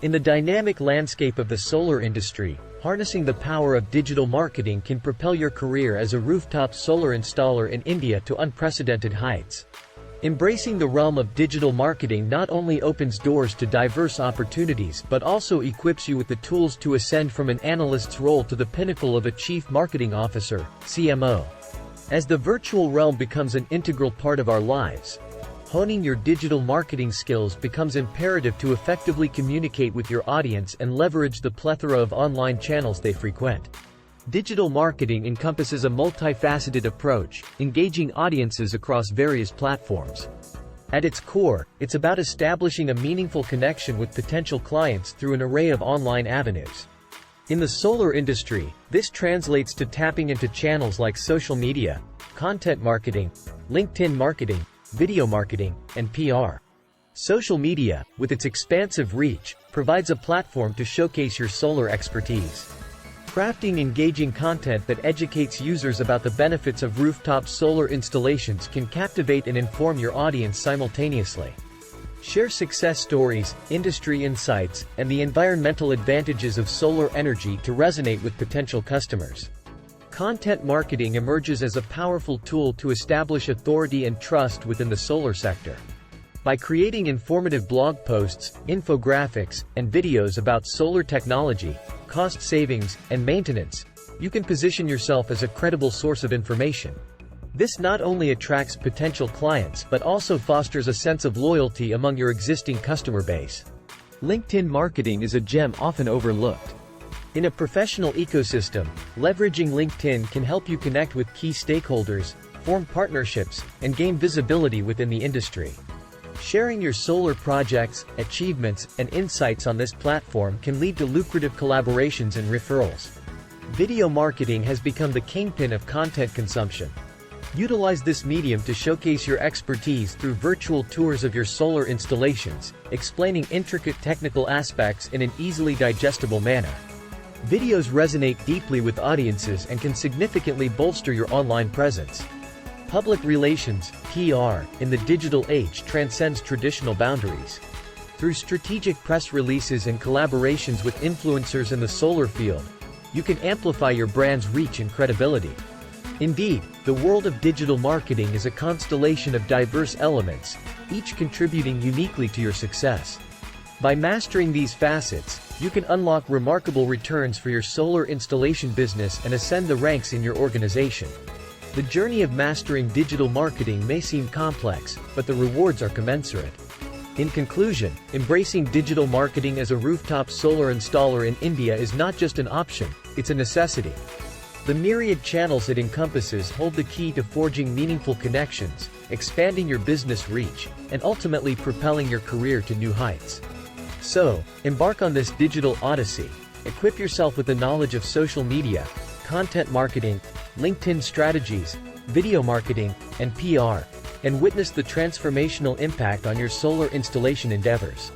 In the dynamic landscape of the solar industry, harnessing the power of digital marketing can propel your career as a rooftop solar installer in India to unprecedented heights. Embracing the realm of digital marketing not only opens doors to diverse opportunities but also equips you with the tools to ascend from an analyst's role to the pinnacle of a Chief Marketing Officer, CMO. As the virtual realm becomes an integral part of our lives, honing your digital marketing skills becomes imperative to effectively communicate with your audience and leverage the plethora of online channels they frequent. Digital marketing encompasses a multifaceted approach, engaging audiences across various platforms. At its core, it's about establishing a meaningful connection with potential clients through an array of online avenues. In the solar industry, this translates to tapping into channels like social media, content marketing, LinkedIn marketing, video marketing, and PR. Social media, with its expansive reach, provides a platform to showcase your solar expertise. Crafting engaging content that educates users about the benefits of rooftop solar installations can captivate and inform your audience simultaneously. Share success stories, industry insights, and the environmental advantages of solar energy to resonate with potential customers. Content marketing emerges as a powerful tool to establish authority and trust within the solar sector. By creating informative blog posts, infographics, and videos about solar technology, cost savings, and maintenance, you can position yourself as a credible source of information. This not only attracts potential clients but also fosters a sense of loyalty among your existing customer base. LinkedIn marketing is a gem often overlooked. In a professional ecosystem, leveraging LinkedIn can help you connect with key stakeholders, form partnerships, and gain visibility within the industry. Sharing your solar projects, achievements, and insights on this platform can lead to lucrative collaborations and referrals. Video marketing has become the kingpin of content consumption. Utilize this medium to showcase your expertise through virtual tours of your solar installations, explaining intricate technical aspects in an easily digestible manner. Videos resonate deeply with audiences and can significantly bolster your online presence. Public relations, PR, in the digital age transcends traditional boundaries. Through strategic press releases and collaborations with influencers in the solar field, you can amplify your brand's reach and credibility. Indeed, the world of digital marketing is a constellation of diverse elements, each contributing uniquely to your success. By mastering these facets, you can unlock remarkable returns for your solar installation business and ascend the ranks in your organization. The journey of mastering digital marketing may seem complex, but the rewards are commensurate. In conclusion, embracing digital marketing as a rooftop solar installer in India is not just an option, it's a necessity. The myriad channels it encompasses hold the key to forging meaningful connections, expanding your business reach, and ultimately propelling your career to new heights. So, embark on this digital odyssey. Equip yourself with the knowledge of social media, content marketing, LinkedIn strategies, video marketing, and PR, and witness the transformational impact on your solar installation endeavors.